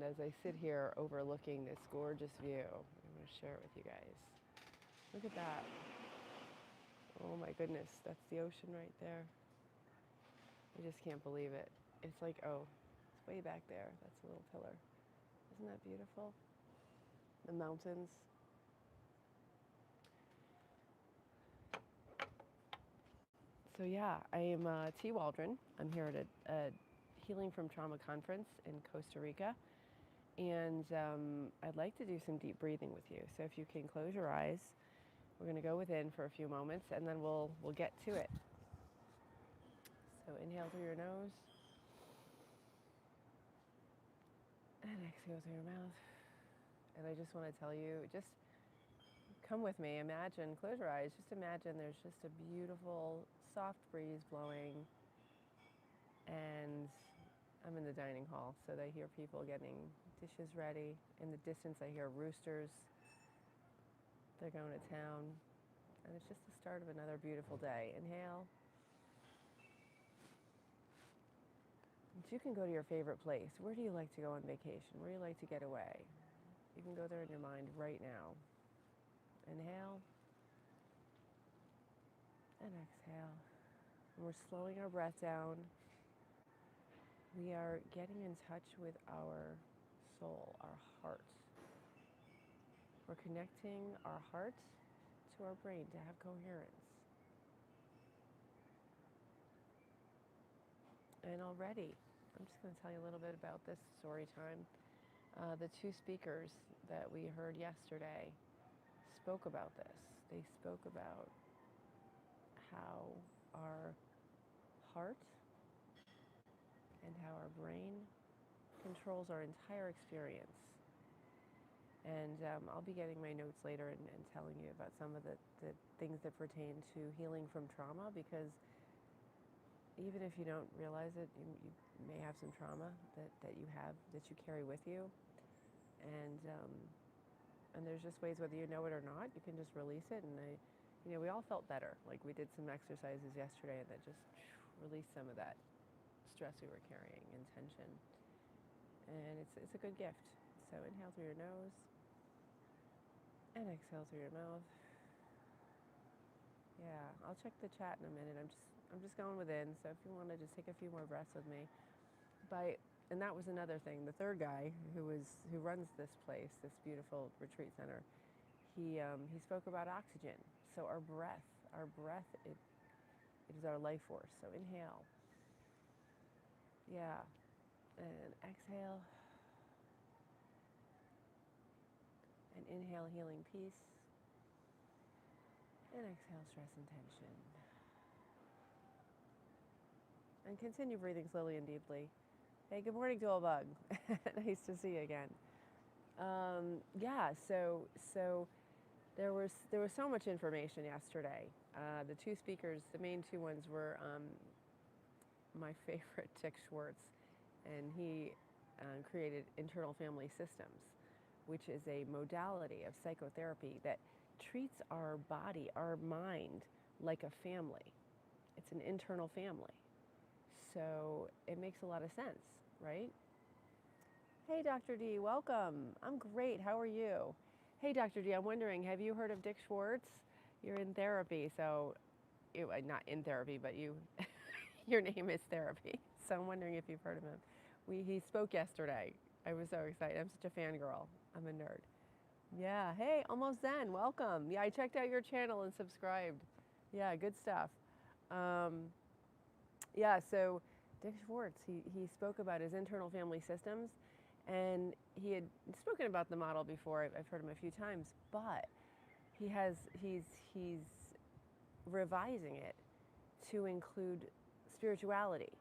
And as I sit here overlooking this gorgeous view, I'm going to share it with you guys. Look at that. Oh my goodness, that's the ocean right there. I just can't believe it. It's like, oh, it's way back there. That's a little pillar. Isn't that beautiful? The mountains. So yeah, I am T. Waldron. I'm here at a Healing from Trauma conference in Costa Rica. And I'd like to do some deep breathing with you. So if you can close your eyes, we're going to go within for a few moments, and then we'll get to it. So inhale through your nose, and exhale through your mouth. And I just want to tell you, just come with me. Imagine, close your eyes. Just imagine there's just a beautiful, soft breeze blowing, and I'm in the dining hall, so I hear people getting dishes ready. In the distance, I hear roosters. They're going to town. And it's just the start of another beautiful day. Inhale. And you can go to your favorite place. Where do you like to go on vacation? Where do you like to get away? You can go there in your mind right now. Inhale. And exhale. And we're slowing our breath down. We are getting in touch with our soul, our heart. We're connecting our heart to our brain to have coherence. And already, I'm just going to tell you a little bit about this story time. The two speakers that we heard yesterday spoke about this. They spoke about how our heart and how our brain controls our entire experience. And I'll be getting my notes later and telling you about some of the things that pertain to healing from trauma, because even if you don't realize it, you may have some trauma that you carry with you. And there's just ways, whether you know it or not, you can just release it. And we all felt better. Like, we did some exercises yesterday that just released some of that stress we were carrying and tension. And it's a good gift. So inhale through your nose and exhale through your mouth. Yeah, I'll check the chat in a minute. I'm just going within. So if you want to just take a few more breaths with me. And that was another thing. The third guy who runs this place, this beautiful retreat center, he spoke about oxygen. So our breath, it is our life force. So inhale. Yeah. And exhale. And inhale, healing peace. And exhale, stress and tension. And continue breathing slowly and deeply. Hey, good morning, Dollbug. Nice to see you again. Yeah, so there was so much information yesterday. The two speakers, the main two ones were my favorite, Dick Schwartz, and he created internal family systems, which is a modality of psychotherapy that treats our body, our mind, like a family. It's an internal family. So it makes a lot of sense, right? Hey, Dr. D, welcome. I'm great. How are you? Hey, Dr. D, I'm wondering, have you heard of Dick Schwartz? You're in therapy, so not in therapy, but your name is therapy. So I'm wondering if you've heard of him. He spoke yesterday. I was so excited. I'm such a fangirl. I'm a nerd. Yeah. Hey, almost then. Welcome. Yeah, I checked out your channel and subscribed. Yeah, good stuff. Yeah, so Dick Schwartz, he spoke about his internal family systems, and he had spoken about the model before. I've heard him a few times, but he's revising it to include spirituality,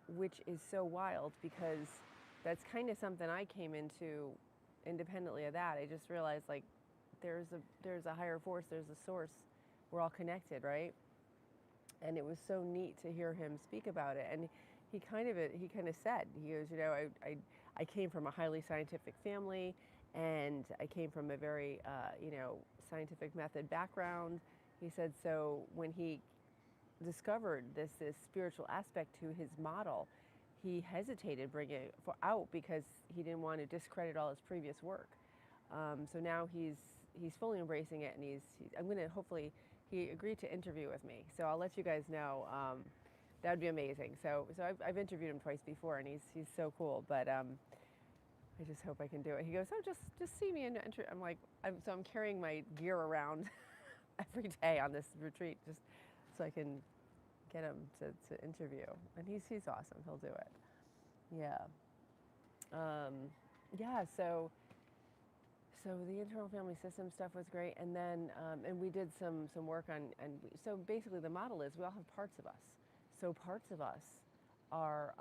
which is so wild, because that's kind of something I came into independently of that. I just realized, like, there's a higher force, there's a source. We're all connected, right? And it was so neat to hear him speak about it. And he kind of said, he goes, I came from a highly scientific family, and I came from a very scientific method background. He said, so when he discovered this spiritual aspect to his model, he hesitated bringing it out because he didn't want to discredit all his previous work. So now he's fully embracing it, and I'm going to hopefully, he agreed to interview with me. So I'll let you guys know. That would be amazing. So I've interviewed him twice before, and he's so cool. But I just hope I can do it. He goes, oh, just see me and I'm like, so I'm carrying my gear around every day on this retreat just so I can get him to interview. And he's awesome. He'll do it. Yeah. Yeah. So the internal family system stuff was great, and then and we did some work on, so basically the model is we all have parts of us. So parts of us are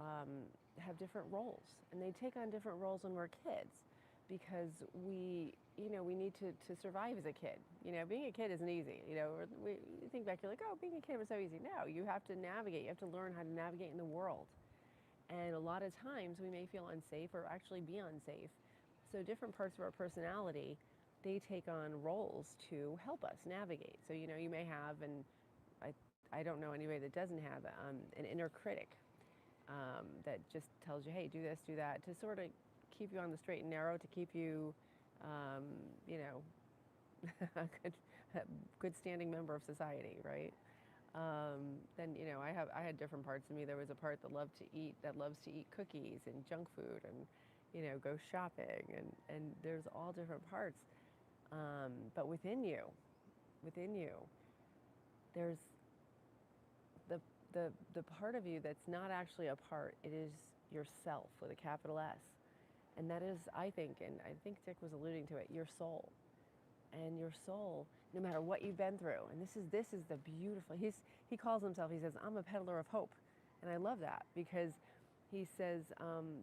have different roles, and they take on different roles when we're kids, because we need to survive as a kid. Being a kid isn't easy. You think back, you're like, oh, being a kid was so easy. No, you have to navigate. You have to learn how to navigate in the world, and a lot of times we may feel unsafe or actually be unsafe. So different parts of our personality, they take on roles to help us navigate. So, you may have, and I don't know anybody that doesn't have an inner critic that just tells you, hey, do this, do that, to sort of keep you on the straight and narrow, to keep you, a good standing member of society, right? Then, I had different parts of me. There was a part that loves to eat cookies and junk food and, go shopping, and there's all different parts. But within you, there's the part of you that's not actually a part. It is yourself with a capital S. And that is, I think, and I think Dick was alluding to it, your soul. And your soul, no matter what you've been through, and this is the beautiful, he calls himself, he says, I'm a peddler of hope. And I love that, because he says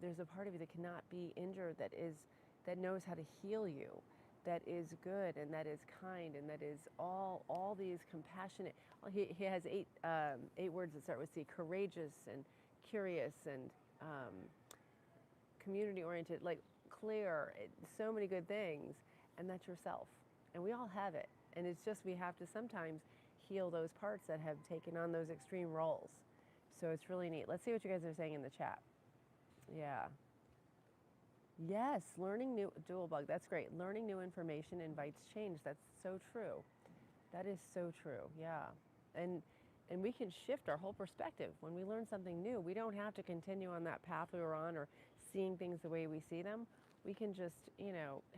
there's a part of you that cannot be injured, that knows how to heal you, that is good, and that is kind, and that is all these compassionate. He has eight words that start with C: courageous and curious and community oriented, like clear, so many good things, and that's yourself. And we all have it, and it's just we have to sometimes heal those parts that have taken on those extreme roles. So it's really neat. Let's see what you guys are saying in the chat. Yeah. Yes, learning new, dual bug, that's great. Learning new information invites change. That's so true. That is so true, yeah. And we can shift our whole perspective. When we learn something new, we don't have to continue on that path we were on or seeing things the way we see them. We can just,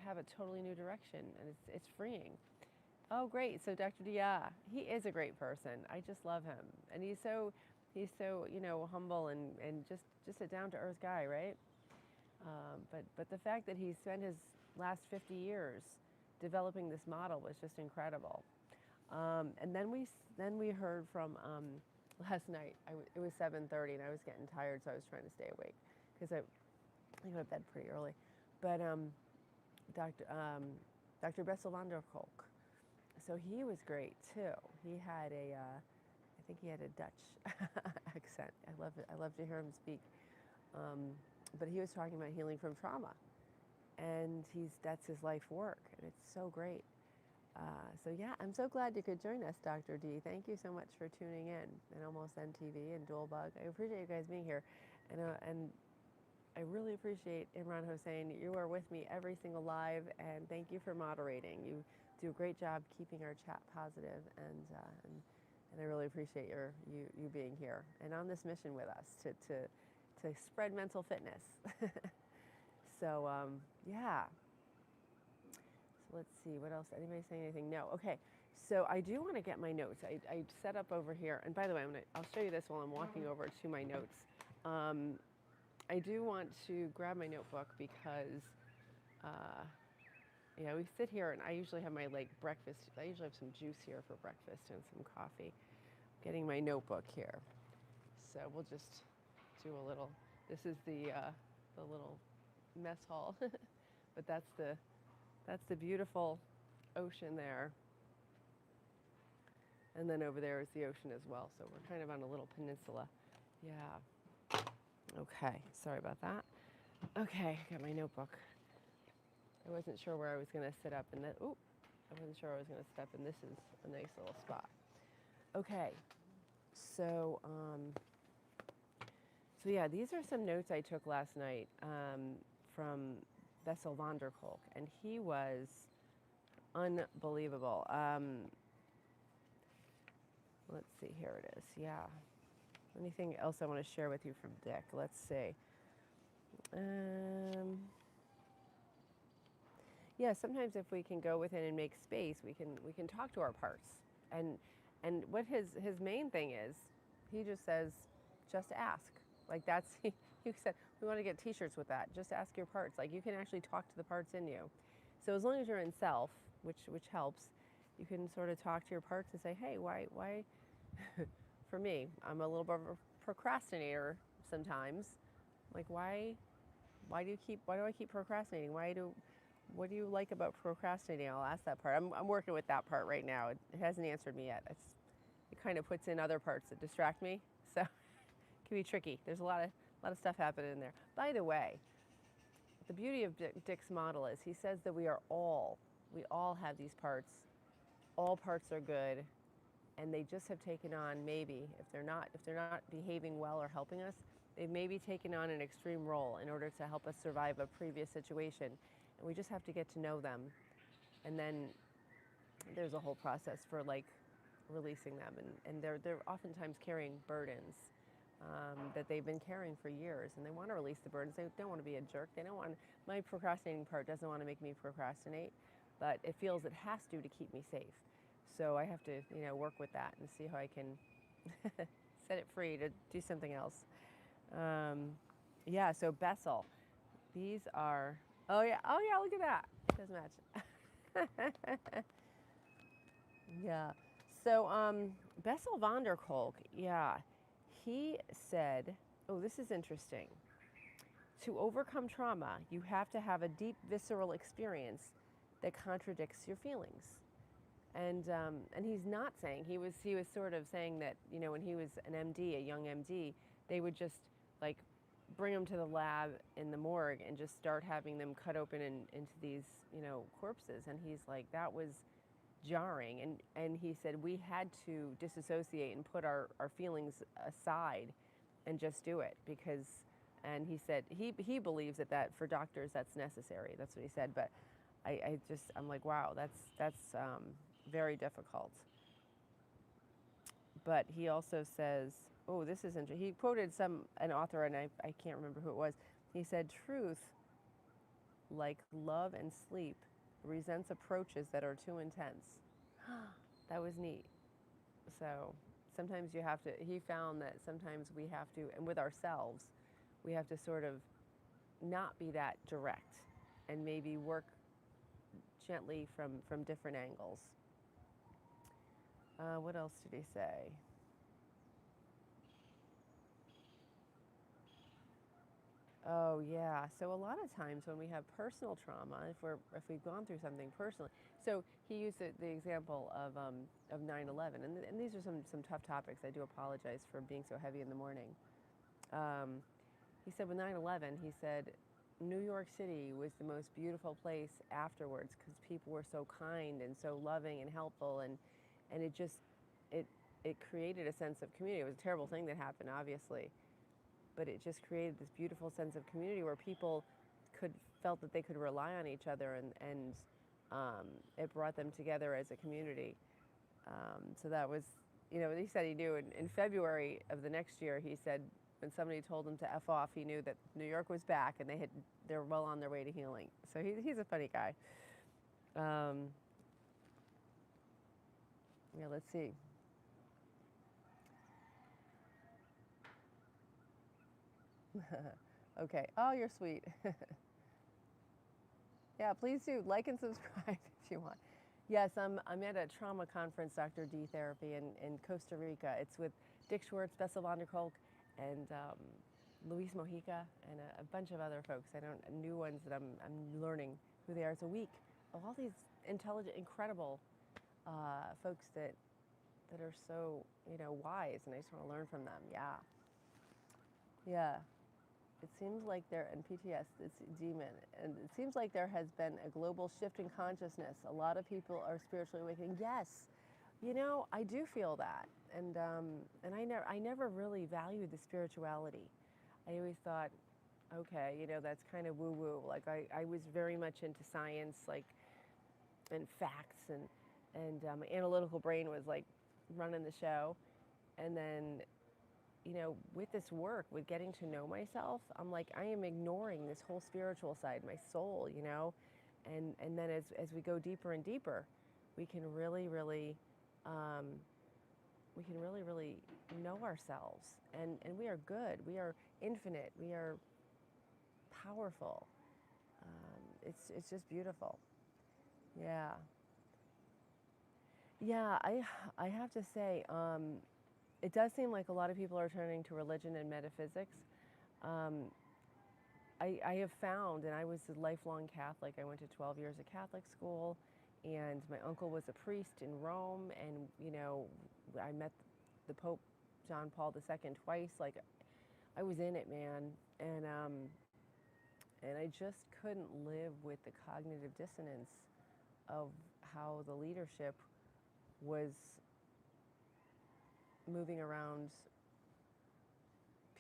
have a totally new direction, and it's freeing. Oh, great. So Dr. D, yeah, he is a great person. I just love him. And he's so humble and just a down-to-earth guy, right? But the fact that he spent his last 50 years developing this model was just incredible. And then we heard from last night. It was 7:30, and I was getting tired, so I was trying to stay awake because I go to bed pretty early. But Dr. Bessel van der Kolk, so he was great too. He had I think he had a Dutch accent. I love to hear him speak. But he was talking about healing from trauma, and that's his life work, and it's so great. So yeah, I'm so glad you could join us, Dr. D. Thank you so much for tuning in, and Almost Zen TV and Dual Bug. I appreciate you guys being here, and I really appreciate Imran Hossain. You are with me every single live, and thank you for moderating. You do a great job keeping our chat positive, and I really appreciate you being here and on this mission with us to spread mental fitness. So yeah. So let's see, what else? Anybody saying anything? No. Okay. So I do want to get my notes. I set up over here, and by the way, I'll show you this while I'm walking over to my notes. I do want to grab my notebook because, we sit here, and I usually have my breakfast. I usually have some juice here for breakfast and some coffee. Getting my notebook here, so we'll just do a little. This is the little mess hall, but that's the beautiful ocean there, and then over there is the ocean as well. So we're kind of on a little peninsula. Yeah. Okay, sorry about that. Okay, got my notebook. I wasn't sure where I was going to sit up, and I wasn't sure I was going to sit up, and this is a nice little spot. Okay, so So yeah, these are some notes I took last night from Bessel van der Kolk, and he was unbelievable. Let's see, here it is. Yeah. Anything else I want to share with you from Dick? Let's see. Yeah, sometimes if we can go within and make space, we can talk to our parts. And what his main thing is, he just says, just ask. Like that's he said we want to get T-shirts with that. Just ask your parts. Like you can actually talk to the parts in you. So as long as you're in self, which helps, you can sort of talk to your parts and say, hey, why? For me, I'm a little bit of a procrastinator sometimes. Like why do I keep procrastinating? What do you like about procrastinating? I'll ask that part. I'm working with that part right now. It hasn't answered me yet. It kind of puts in other parts that distract me. So it can be tricky. There's a lot of stuff happening in there. By the way, the beauty of Dick's model is he says that we all have these parts. All parts are good, and they just have taken on, maybe if they're not behaving well or helping us, they've maybe taken on an extreme role in order to help us survive a previous situation, and we just have to get to know them. And then there's a whole process for like releasing them, and they're oftentimes carrying burdens that they've been carrying for years, and they want to release the burdens. They don't want to be a jerk. They don't want, my procrastinating part doesn't want to make me procrastinate, but it feels it has to keep me safe. So I have to, work with that and see how I can set it free to do something else. Yeah, so Bessel, these are, oh yeah, look at that. It does match. Yeah. So Bessel van der Kolk, yeah, he said, oh, this is interesting. To overcome trauma, you have to have a deep visceral experience that contradicts your feelings. And he's not saying, he was sort of saying that, when he was an MD, a young MD, they would just like bring him to the lab in the morgue and just start having them cut open into these, corpses. And he's like, that was jarring. And he said we had to disassociate and put our feelings aside and just do it because, and he said he believes that for doctors that's necessary. That's what he said. But I'm like, wow, that's very difficult. But he also says, oh, this is interesting. He quoted an author, and I can't remember who it was. He said, truth, like love and sleep, resents approaches that are too intense. That was neat. So sometimes you have to, he found that sometimes we have to, and with ourselves, we have to sort of not be that direct and maybe work gently from different angles. What else did he say? Oh yeah. So a lot of times when we have personal trauma, if we've gone through something personally, so he used the example of 9/11, and these are some tough topics. I do apologize for being so heavy in the morning. He said with 9/11, he said New York City was the most beautiful place afterwards because people were so kind and so loving and helpful, and it just it created a sense of community. It was a terrible thing that happened, obviously, but it just created this beautiful sense of community where people felt that they could rely on each other, and it brought them together as a community. So that was, he said he knew in February of the next year, he said when somebody told him to F off, he knew that New York was back and they're well on their way to healing. So he's a funny guy. Yeah, let's see. Okay. Oh, you're sweet. Yeah, please do like and subscribe if you want. Yes, I'm at a trauma conference, Dr. D Therapy, in Costa Rica. It's with Dick Schwartz, Bessel van der Kolk, and Luis Mojica, and a bunch of other folks. New ones that I'm learning who they are. It's a week of all these intelligent, incredible folks that are so wise, and I just want to learn from them. Yeah, yeah. It seems like and PTS, it's demon, and it seems like there has been a global shift in consciousness. A lot of people are spiritually awakening. Yes, I do feel that, and I never really valued the spirituality. I always thought, okay, that's kind of woo woo. Like I was very much into science, like, and facts, and my analytical brain was like running the show. And then, with this work, with getting to know myself, I'm like, I am ignoring this whole spiritual side, my soul, and then as we go deeper and deeper, we can really, really, um, we can really, really know ourselves, and we are good, we are infinite, we are powerful. It's just beautiful. Yeah. Yeah, I have to say, it does seem like a lot of people are turning to religion and metaphysics. Um, I have found, and I was a lifelong Catholic. I went to 12 years of Catholic school, and my uncle was a priest in Rome, and I met the Pope John Paul II twice. Like, I was in it, man, and I just couldn't live with the cognitive dissonance of how the leadership was moving around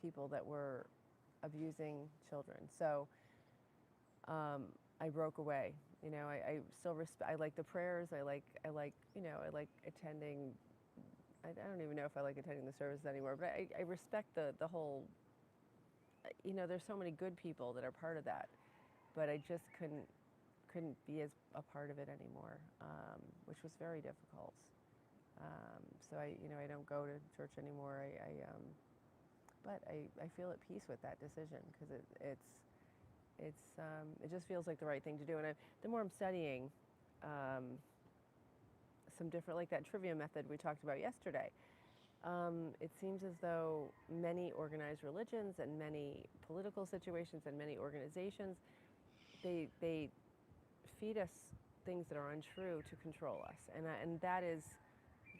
people that were abusing children. So I broke away. I still respect. I like the prayers. I like attending. I don't even know if I like attending the services anymore, but I respect the whole. There's so many good people that are part of that, but I just couldn't be as a part of it anymore, which was very difficult. So I don't go to church anymore. But I feel at peace with that decision because it just feels like the right thing to do. And the more I'm studying, some different, like that trivia method we talked about yesterday, it seems as though many organized religions and many political situations and many organizations, they feed us things that are untrue to control us, and that is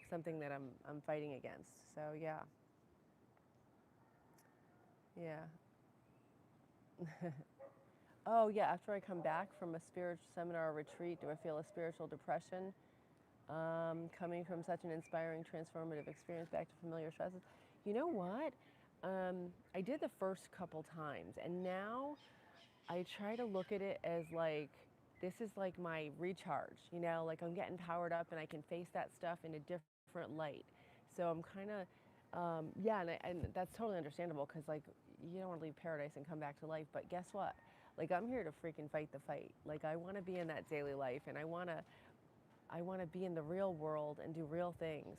something that I'm fighting against. So yeah, yeah. Oh yeah. After I come back from a spiritual seminar or retreat, do I feel a spiritual depression? Coming from such an inspiring, transformative experience back to familiar stresses. You know what? I did the first couple times, and now I try to look at it as like, this is like my recharge, like I'm getting powered up and I can face that stuff in a different light. So I'm kind of, yeah, and that's totally understandable because, like, you don't want to leave paradise and come back to life. But guess what? Like, I'm here to freaking fight the fight. Like, I want to be in that daily life, and I want to be in the real world and do real things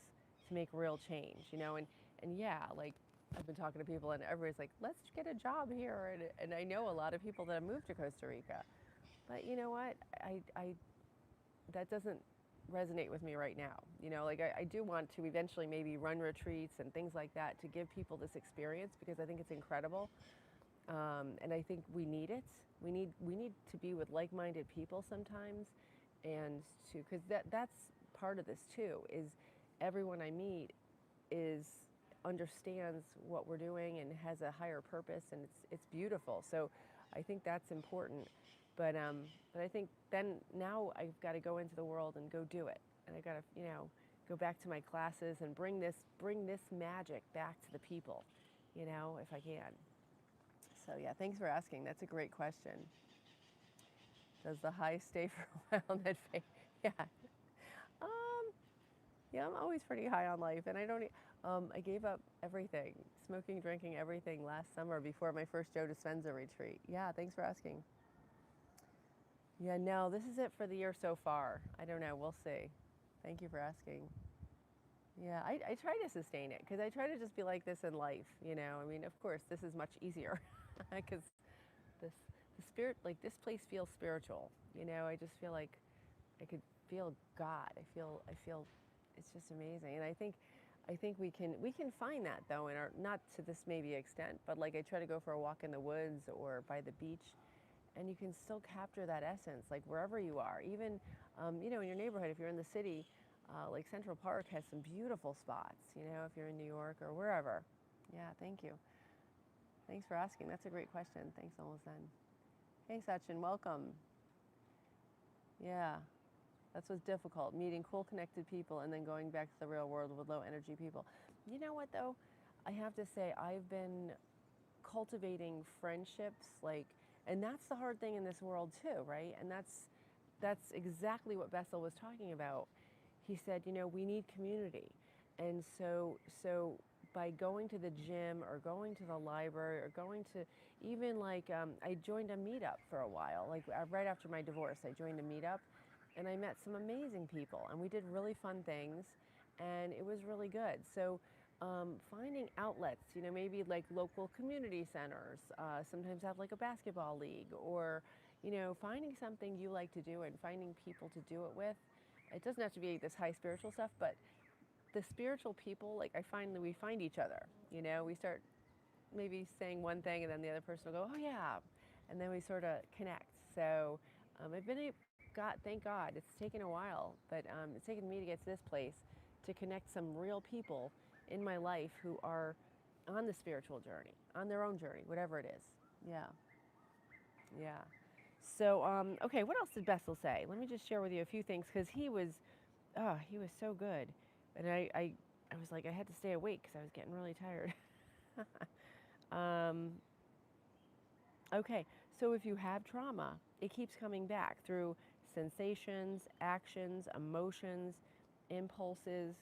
to make real change, and yeah, like, I've been talking to people and everybody's like, let's get a job here. And I know a lot of people that have moved to Costa Rica. But you know what? That doesn't resonate with me right now. Like I do want to eventually maybe run retreats and things like that to give people this experience because I think it's incredible. And I think we need it. We need to be with like-minded people sometimes, and because that's part of this too, is everyone I meet is understands what we're doing and has a higher purpose, and it's beautiful. So I think that's important. But I think then now I've got to go into the world and go do it, and I got to go back to my classes and bring this magic back to the people, if I can. So yeah, thanks for asking. That's a great question. Does the high stay for a while? That yeah. Um, Yeah, I'm always pretty high on life, and I don't. I gave up everything, smoking, drinking, everything last summer before my first Joe Dispenza retreat. Yeah, thanks for asking. Yeah, no, this is it for the year so far. I don't know. We'll see. Thank you for asking. Yeah, I try to sustain it because I try to just be like this in life. I mean, of course, this is much easier because this the spirit, like this place feels spiritual. I just feel like I could feel God. I feel it's just amazing. And I think we can find that though in our, not to this maybe extent, but like I try to go for a walk in the woods or by the beach, and you can still capture that essence like wherever you are, even in your neighborhood. If you're in the city, like Central Park has some beautiful spots. If you're in New York or wherever. Yeah, thank you. Thanks for asking. That's a great question. Thanks, almost then. Hey, Sachin, welcome. Yeah. That's what's difficult, meeting cool, connected people and then going back to the real world with low energy people. You know what, though? I have to say, I've been cultivating friendships, like, and that's the hard thing in this world too, right? And that's exactly what Bessel was talking about. He said, you know, we need community. And so by going to the gym or going to the library or going to even like, I joined a meetup for a while, like right after my divorce, I joined a meetup and I met some amazing people and we did really fun things and it was really good. So finding outlets, you know, maybe like local community centers, sometimes have like a basketball league or, you know, finding something you like to do and finding people to do it with. It doesn't have to be this high spiritual stuff, but the spiritual people, like I find that we find each other, you know, we start maybe saying one thing and then the other person will go, oh yeah, and then we sort of connect. So I've been, thank God, it's taken a while, but it's taken me to get to this place to connect some real people in my life who are on the spiritual journey, on their own journey, whatever it is. Yeah, yeah. So, okay, what else did Bessel say? Let me just share with you a few things because he was so good. And I was like, I had to stay awake because I was getting really tired. um, okay, so if you have trauma, it keeps coming back through sensations, actions, emotions, impulses,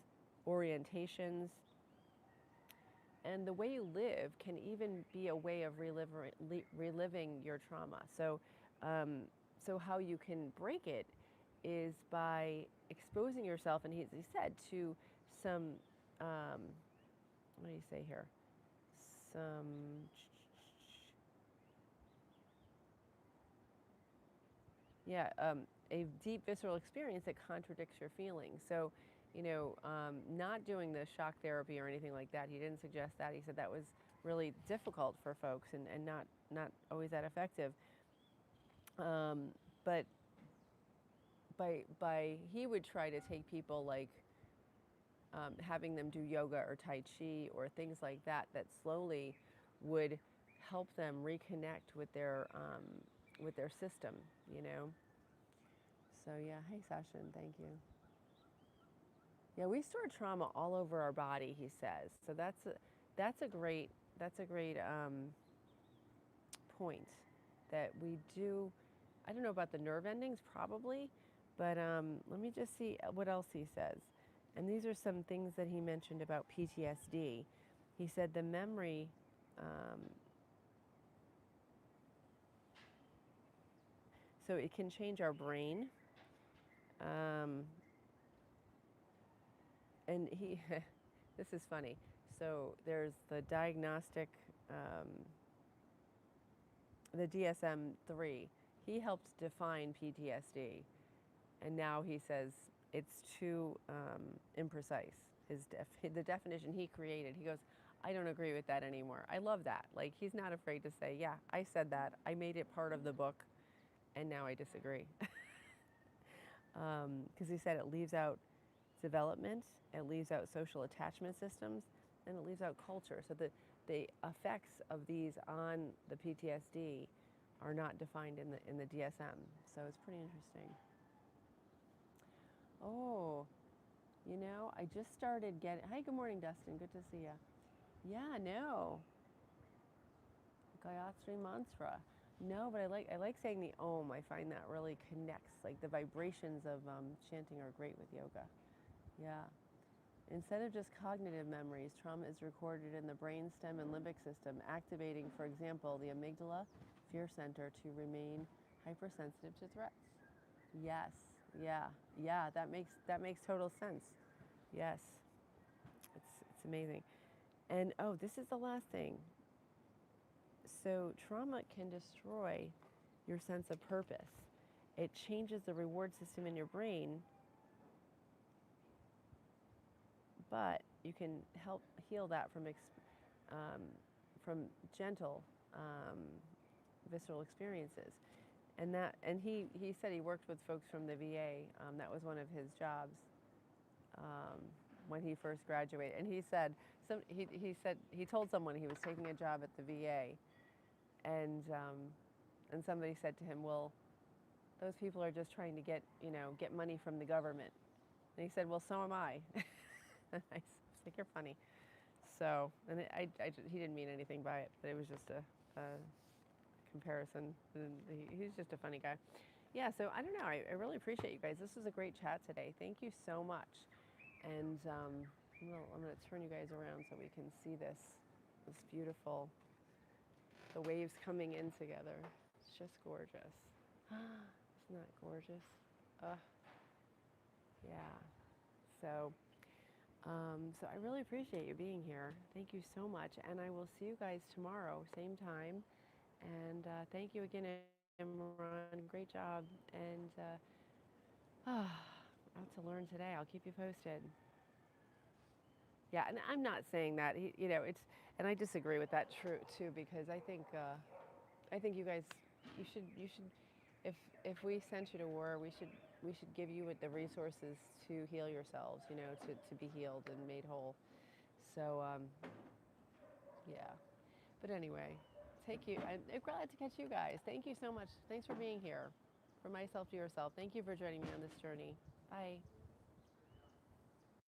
orientations. And the way you live can even be a way of reliving your trauma. So how you can break it is by exposing yourself, and he said, to some, what do you say here? Some, yeah, a deep visceral experience that contradicts your feelings. So, you know, not doing the shock therapy or anything like that. He didn't suggest that. He said that was really difficult for folks and not always that effective. But he would try to take people like having them do yoga or Tai Chi or things like that that slowly would help them reconnect with their system, you know. So yeah, hey Sashin, thank you. Yeah, we store trauma all over our body, he says. So that's a great point that we do. I don't know about the nerve endings, probably, but let me just see what else he says. And these are some things that he mentioned about PTSD. He said the memory, so it can change our brain. And he, this is funny. So there's the diagnostic, the DSM-3. He helped define PTSD. And now he says it's too imprecise. The definition he created, he goes, I don't agree with that anymore. I love that. Like, he's not afraid to say, yeah, I said that. I made it part of the book, and now I disagree. Because he said it leaves out development, it leaves out social attachment systems, and it leaves out culture. So the effects of these on the PTSD are not defined in the DSM. So it's pretty interesting. Oh, you know, I just started getting. Hi, good morning, Dustin. Good to see you. Yeah, no. Gayatri Mantra. No, but I like saying the Om. I find that really connects. Like the vibrations of chanting are great with yoga. Yeah. Instead of just cognitive memories, trauma is recorded in the brainstem and limbic system, activating, for example, the amygdala, fear center, to remain hypersensitive to threats. Yes. Yeah. Yeah. That makes total sense. Yes. It's amazing. And oh, this is the last thing. So trauma can destroy your sense of purpose. It changes the reward system in your brain, but you can help heal that from gentle, visceral experiences. And he said he worked with folks from the VA. That was one of his jobs when he first graduated. And he said he told someone he was taking a job at the VA, and somebody said to him, well, those people are just trying to get money from the government. And he said, well, so am I. I was like, you're funny. So, and he didn't mean anything by it, but it was just a comparison. And he's just a funny guy. Yeah, so I don't know. I really appreciate you guys. This was a great chat today. Thank you so much. And I'm going to turn you guys around so we can see this beautiful, the waves coming in together. It's just gorgeous. Isn't that gorgeous? Yeah. So, so I really appreciate you being here. Thank you so much. And I will see you guys tomorrow, same time. And thank you again, Imran. Great job. And out to learn today. I'll keep you posted. Yeah, and I'm not saying that. It's, and I disagree with that too, because I think you guys, you should, if we sent you to war, we should give you the resources to heal yourselves, to be healed and made whole. So, yeah. But anyway, I'm glad to catch you guys. Thank you so much. Thanks for being here. From myself to yourself. Thank you for joining me on this journey. Bye.